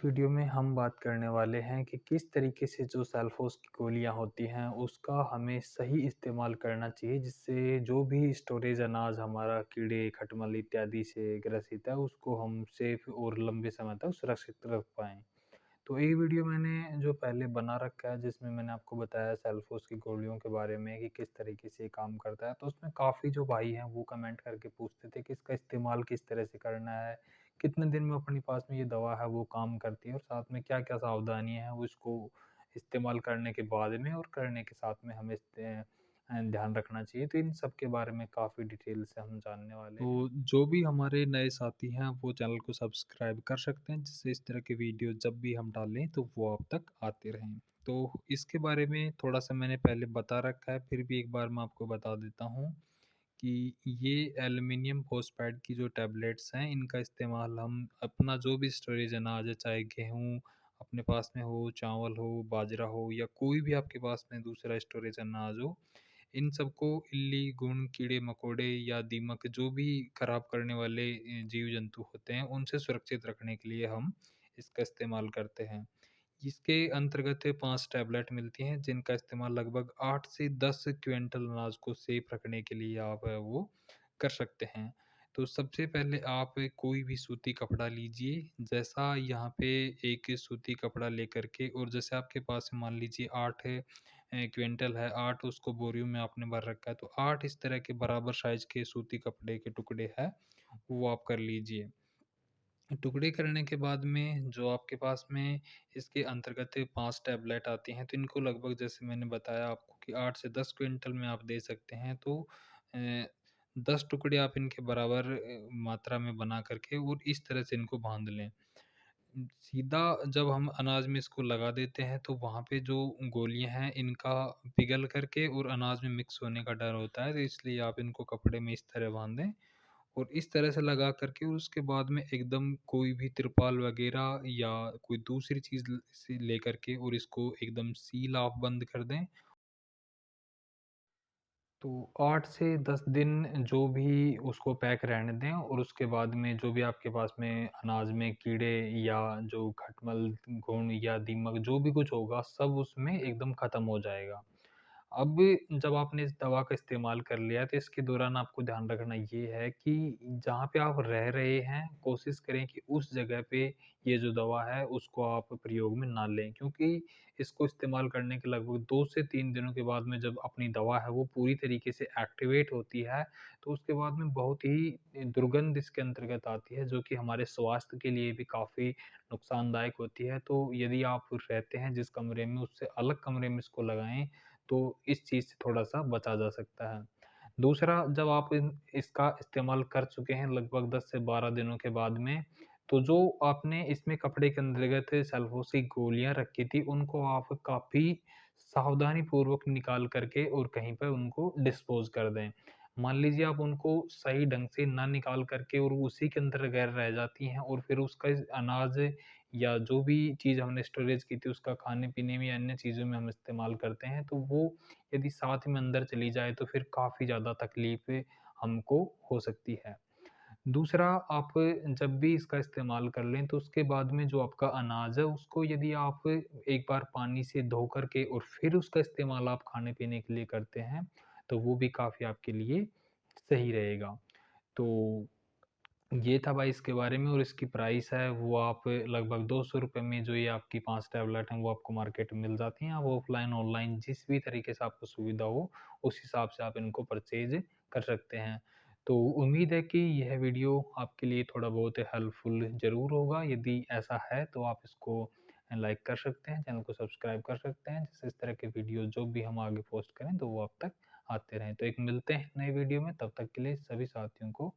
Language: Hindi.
वीडियो में हम बात करने वाले हैं कि किस तरीके से जो सेल्फोस की गोलियाँ होती हैं, उसका हमें सही इस्तेमाल करना चाहिए, जिससे जो भी स्टोरेज अनाज हमारा कीड़े, खटमल इत्यादि से ग्रसित है, उसको हम सेफ और लंबे समय तक सुरक्षित रख पाएँ। तो एक वीडियो मैंने जो पहले बना रखा है, जिसमें मैंने आपको बताया सेल्फोस की गोलियों के बारे में कि किस तरीके से ये काम करता है। तो उसमें काफ़ी जो भाई हैं वो कमेंट करके पूछते थे कि इसका इस्तेमाल किस तरह से करना है, कितने दिन में अपने पास में ये दवा है वो काम करती है और साथ में क्या-क्या सावधानियाँ हैं वो इसको इस्तेमाल करने के बाद में और करने के साथ में हमें ध्यान रखना चाहिए। तो इन सब के बारे में काफ़ी डिटेल से हम जानने वाले हैं। तो जो भी हमारे नए साथी हैं वो चैनल को सब्सक्राइब कर सकते हैं, जिससे इस तरह के वीडियो जब भी हम डालें तो वो आप तक आते रहें। तो इसके बारे में थोड़ा-सा मैंने पहले बता रखा है, फिर भी एक बार मैं आपको बता देता हूँ कि ये एल्युमिनियम फॉस्फेट की जो टैबलेट्स हैं, इनका इस्तेमाल हम अपना जो भी स्टोरेज अनाज है, चाहे गेहूँ अपने पास में हो, चावल हो, बाजरा हो या कोई भी आपके पास में दूसरा स्टोरेज अनाज हो, इन सबको इल्ली, घुन, कीड़े-मकोड़े या दीमक जो भी खराब करने वाले जीव-जंतु होते हैं, उनसे सुरक्षित रखने के लिए हम इसका इस्तेमाल करते हैं। इसके अंतर्गत 5 टैबलेट मिलती हैं, जिनका इस्तेमाल लगभग 8 से 10 क्विंटल अनाज को सेफ रखने के लिए आप वो कर सकते हैं। तो सबसे पहले आप कोई भी सूती कपड़ा लीजिए, जैसा यहाँ पे एक सूती कपड़ा लेकर के और जैसे आपके पास मान लीजिए 8 क्विंटल है, 8 उसको बोरियों में आपने भर रखा है, तो 8 इस तरह के बराबर साइज़ के सूती कपड़े के टुकड़े हैं, वो आप कर लीजिए। टुकड़े करने के बाद में जो आपके पास में इसके अंतर्गत 5 टैबलेट आती हैं, तो इनको लगभग जैसे मैंने बताया आपको कि 8 से 10 क्विंटल में आप दे सकते हैं। तो 10 टुकड़े आप इनके बराबर मात्रा में बना कर के और इस तरह से इनको बाँध लें। सीधा जब हम अनाज में इसको लगा देते हैं, तो वहाँ पे जो गोलियाँ हैं, इनका पिघल कर के और अनाज में मिक्स होने का डर होता है, तो इसलिए आप इनको कपड़े में इस तरह बाँध दें। और इस तरह से लगा कर के उसके बाद में एकदम कोई भी तिरपाल वगैरह या कोई दूसरी चीज़ से लेकर के और इसको एकदम सील आप बंद कर दें। तो 8 से 10 दिन जो भी उसको पैक रहने दें और उसके बाद में जो भी आपके पास में अनाज में कीड़े या जो खटमल, घुन या दीमक जो भी कुछ होगा, सब उसमें एकदम ख़त्म हो जाएगा। अब जब आपने इस दवा का इस्तेमाल कर लिया है, तो इसके दौरान आपको ध्यान रखना ये है कि जहाँ पे आप रह रहे हैं, कोशिश करें कि उस जगह पे ये जो दवा है, उसको आप प्रयोग में ना लें। क्योंकि इसको इस्तेमाल करने के लगभग 2 से 3 दिनों के बाद में जब अपनी दवा है, वो पूरी तरीके से एक्टिवेट होती है, तो उसके बाद में बहुत ही दुर्गंध इसके अंतर्गत आती है, जो कि हमारे स्वास्थ्य के लिए भी काफ़ी नुकसानदायक होती है। तो यदि आप रहते हैं जिस कमरे में, उससे अलग कमरे में इसको लगाएँ, तो इस चीज़ से थोड़ा-सा बचा जा सकता है। दूसरा, जब आप इसका इस्तेमाल कर चुके हैं लगभग 10 से 12 दिनों के बाद में, तो जो आपने इसमें कपड़े के अंतर्गत सल्फोस की गोलियाँ रखी थी, उनको आप काफ़ी सावधानीपूर्वक निकाल कर के और कहीं पे उनको डिस्पोज़ कर दें। मान लीजिए आप उनको सही ढंग से ना निकाल कर के और उसी के अंदर अगर रह जाती हैं और फिर उसका अनाज या जो भी चीज़ हमने स्टोरेज की थी उसका खाने-पीने में या अन्य चीज़ों में हम इस्तेमाल करते हैं, तो वो यदि साथ में अंदर चली जाए तो फिर काफ़ी ज़्यादा तकलीफ़ हमको हो सकती है। दूसरा, आप जब भी इसका इस्तेमाल कर लें तो उसके बाद में जो आपका अनाज है उसको यदि आप एक बार पानी से धो कर के और फिर उसका इस्तेमाल आप खाने-पीने के लिए करते हैं, तो वो भी काफ़ी आपके लिए सही रहेगा। तो ये था भाई इसके बारे में और इसकी प्राइस है वो आप लगभग ₹200 में जो ये आपकी 5 टैबलेट हैं वो आपको मार्केट में मिल जाती हैं। आप ऑफ़लाइन, ऑनलाइन जिस भी तरीके से आपको सुविधा हो, उस हिसाब से आप इनको परचेज़ कर सकते हैं। तो उम्मीद है कि यह वीडियो आपके लिए थोड़ा बहुत हेल्पफुल ज़रूर होगा। यदि ऐसा है तो आप इसको लाइक कर सकते हैं, चैनल को सब्सक्राइब कर सकते हैं, जिससे इस तरह के वीडियो जो भी हम आगे पोस्ट करें तो वो आप तक आते रहें। तो एक मिलते हैं नए वीडियो में, तब तक के लिए सभी साथियों को